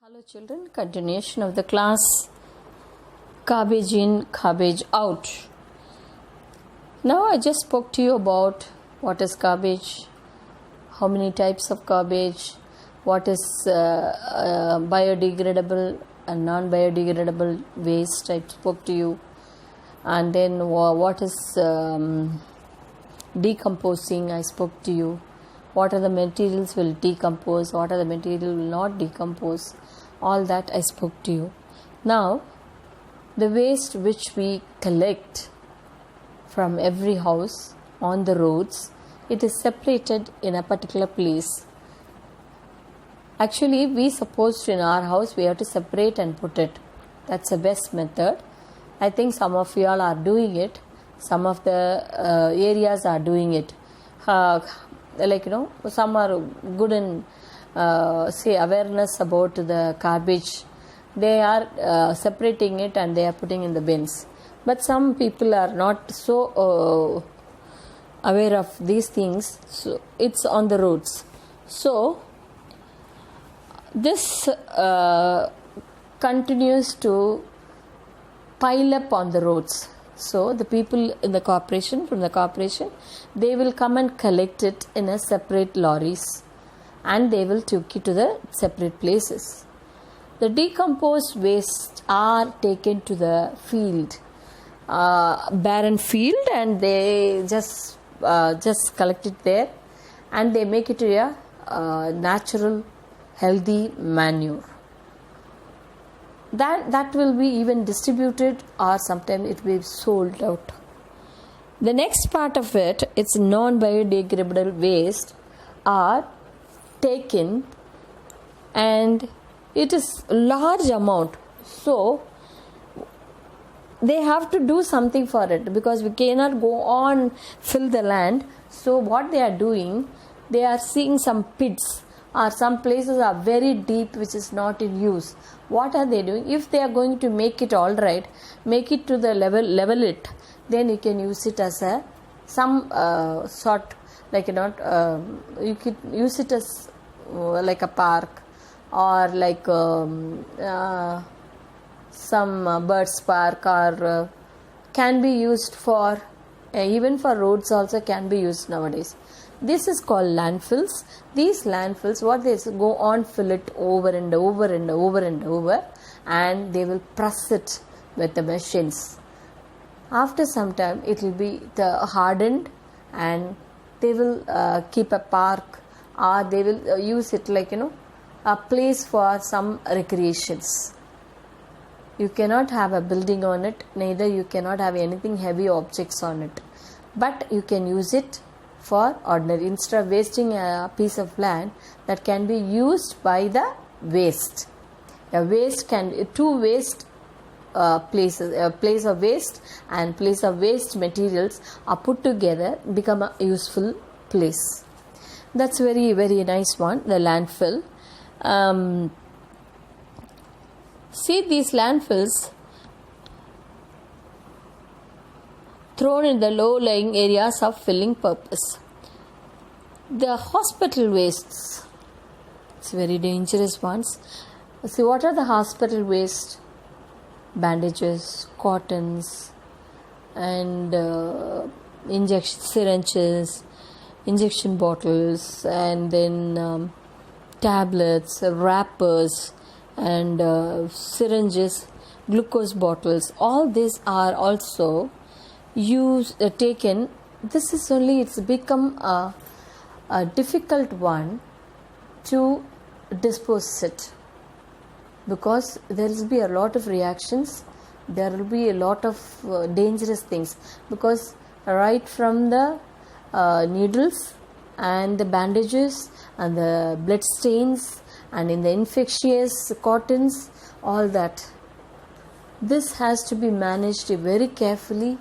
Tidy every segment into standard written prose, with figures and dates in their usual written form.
Hello children, continuation of the class Garbage in, Garbage out. Now I just spoke to you about what is garbage, how many types of garbage, what is biodegradable and non-biodegradable waste. I spoke to you, and then what is decomposing. I spoke to you. What are the materials will decompose, what are the materials will not decompose, all that I spoke to you. Now, the waste which we collect from every house on the roads, it is separated in a particular place. Actually, we supposed in our house we have to separate and put it. That's the best method. I think some of you all are doing it. Some of the areas are doing it. Some are good in awareness about the garbage. They are separating it and they are putting in the bins. But some people are not so aware of these things. So it's on the roads. So this continues to pile up on the roads. So the people in the corporation, they will come and collect it in a separate lorries and they will take it to the separate places. The decomposed waste are taken to the field, barren field, and they just collect it there and they make it a natural, healthy manure. That will be even distributed, or sometimes it will be sold out. The next part of it, it's non-biodegradable waste, are taken, and it is large amount. So they have to do something for it because we cannot go on fill the land. So what they are doing, they are seeing some pits, or some places are very deep which is not in use. What are they doing? If they are going to make it all right, make it to the level it, then you can use it as a some sort, you could use it as like a park, or like some birds park, or can be used for even for roads also can be used nowadays. This is called landfills. These landfills, what they go on, fill it over and over and over and over, and they will press it with the machines. After some time, it will be hardened, and they will keep a park, or they will use it like a place for some recreations. You cannot have a building on it, neither you cannot have anything heavy objects on it, but you can use it for ordinary. Instead of wasting a piece of land, that can be used by the waste. A waste can be two waste places, a place of waste and place of waste materials are put together, become a useful place. That's very, very nice one, the landfill. See, these landfills thrown in the low-lying areas of filling purpose. The hospital wastes, it's very dangerous ones. See, what are the hospital waste? Bandages, cottons, and syringes, injection bottles, and then tablets, wrappers, and syringes, glucose bottles. All these are also taken. This is only, it's become a difficult one to dispose it, because there will be a lot of reactions, there will be a lot of dangerous things, because right from the needles and the bandages and the blood stains and in the infectious cottons, all that, this has to be managed very carefully,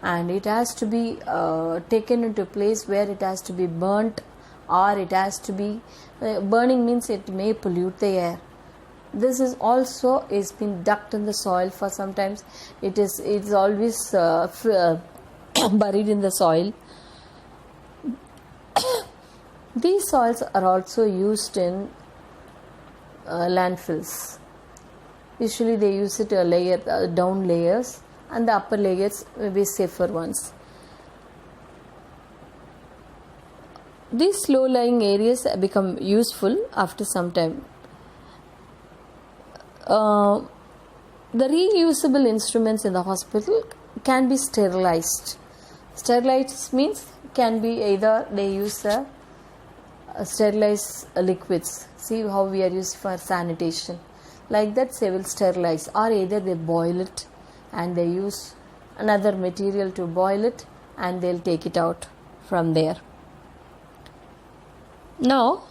and it has to be taken into a place where it has to be burnt, or it has to be burning means it may pollute the air. This is also is been ducked in the soil for sometimes. It's always buried in the soil. These soils are also used in landfills. Usually they use it down layers, and the upper layers may be safer ones. These low-lying areas become useful after some time. The reusable instruments in the hospital can be sterilized. Sterilized means can be either they use sterilized liquids. See how we are used for sanitation. Like that they will sterilize, or either they boil it and they use another material to boil it and they'll take it out from there. Now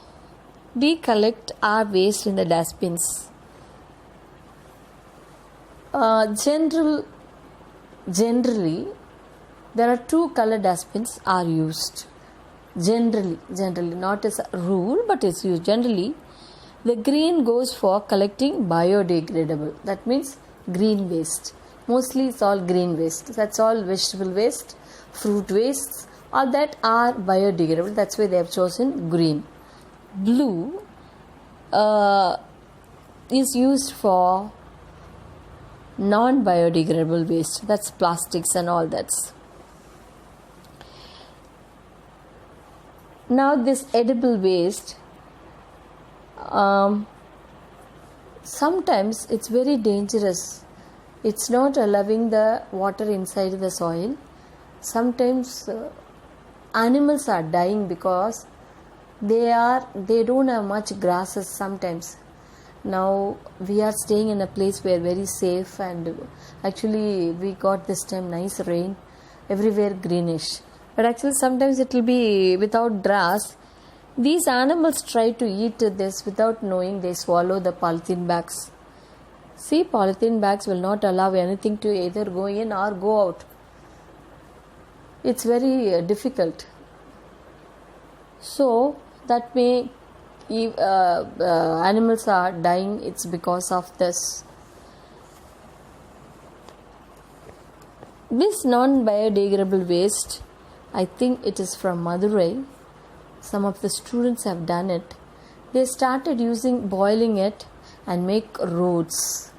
we collect our waste in the dustbins. Generally there are two color dustbins are used. Generally not as a rule, but it's used generally. The green goes for collecting biodegradable, that means green waste. Mostly it's all green waste. That's all vegetable waste, fruit wastes, all that are biodegradable. That's why they have chosen green. Blue is used for non-biodegradable waste. That's plastics and all that. Now this edible waste, sometimes it's very dangerous. It's not allowing the water inside the soil. Sometimes animals are dying because they don't have much grasses sometimes. Now we are staying in a place where very safe, and actually we got this time nice rain, everywhere greenish. But actually sometimes it will be without grass. These animals try to eat this without knowing. They swallow the polythene bags. See, polythene bags will not allow anything to either go in or go out. It's very difficult. So that may animals are dying. It's because of this. This non-biodegradable waste, I think it is from Madurai. Some of the students have done it. They started boiling it and make roads.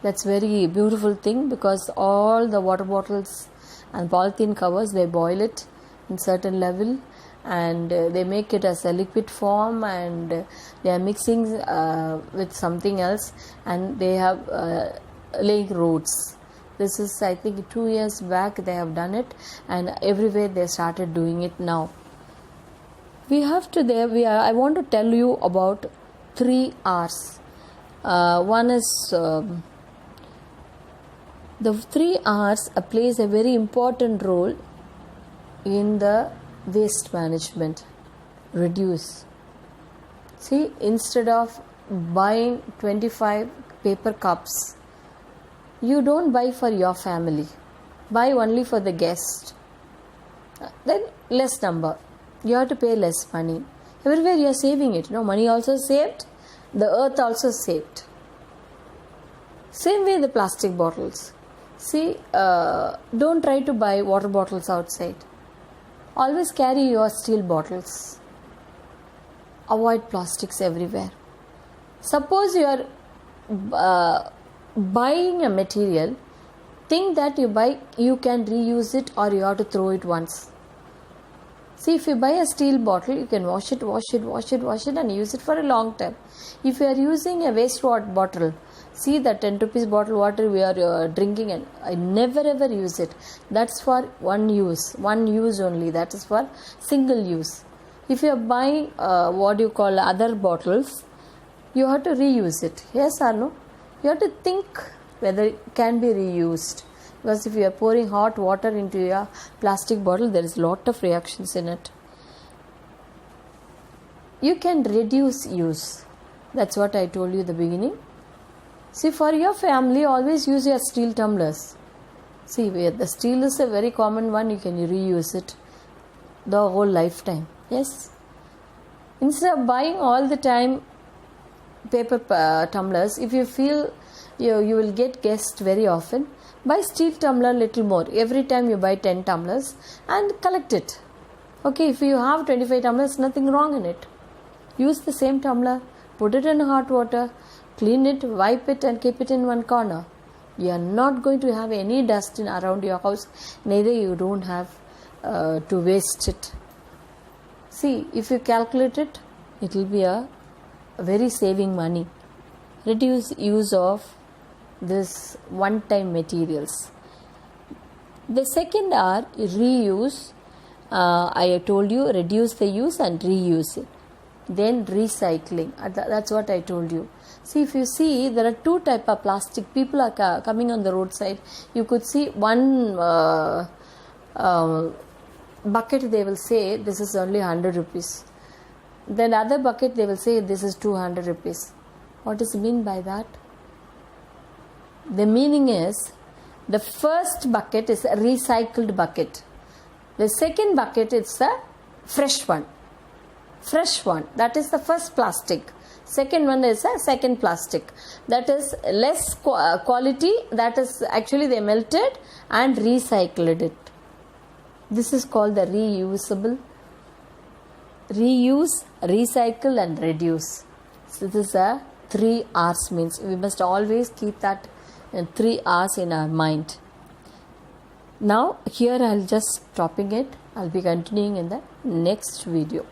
That's very beautiful thing, because all the water bottles and polythene covers, they boil it in certain level and they make it as a liquid form, and they are mixing with something else, and they have laying roads. This is, I think, 2 years back they have done it, and everywhere they started doing it now. I want to tell you about 3 R's. One is the 3 R's plays a very important role in the waste management. Reduce. See, instead of buying 25 paper cups, you don't buy for your family. Buy only for the guest. Then less number. You have to pay less money. Everywhere you are saving it. Money also saved. The earth also saved. Same way the plastic bottles. See, don't try to buy water bottles outside. Always carry your steel bottles. Avoid plastics everywhere. Suppose you are buying a material, think that you can reuse it, or you have to throw it once. See, if you buy a steel bottle, you can wash it and use it for a long time. If you are using a waste water bottle, see the 10 rupees bottle water we are drinking, and I never ever use it. That's for one use only. That is for single use. If you are buying other bottles, you have to reuse it. Yes or no? You have to think whether it can be reused, because if you are pouring hot water into your plastic bottle, there is a lot of reactions in it. You can reduce use. That's what I told you at the beginning. See, for your family, always use your steel tumblers. See, the steel is a very common one. You can reuse it the whole lifetime. Yes. Instead of buying all the time paper tumblers, if you feel you will get guests very often, buy steel tumbler little more. Every time you buy 10 tumblers and collect it. Okay, if you have 25 tumblers, nothing wrong in it. Use the same tumbler put it in hot water, clean it, wipe it and keep it in one corner. You are not going to have any dust in around your house, neither you don't have to waste it. See, if you calculate it, it will be a very saving money. Reduce use of this one-time materials. The second are reuse. I told you, reduce the use and reuse it. Then recycling. That's what I told you. See, if you see, there are two type of plastic. People are coming on the roadside. You could see one bucket, they will say this is only 100 rupees. Then other bucket, they will say this is 200 rupees. What is mean by that? The meaning is, the first bucket is a recycled bucket. The second bucket is a fresh one. Fresh one. That is the first plastic. Second one is a second plastic. That is less quality. That is actually they melted and recycled it. This is called the reusable. Reuse, recycle and reduce. So this is a 3 R's means. We must always keep that 3 R's in our mind. Now here I'll just stopping it. I'll be continuing in the next video.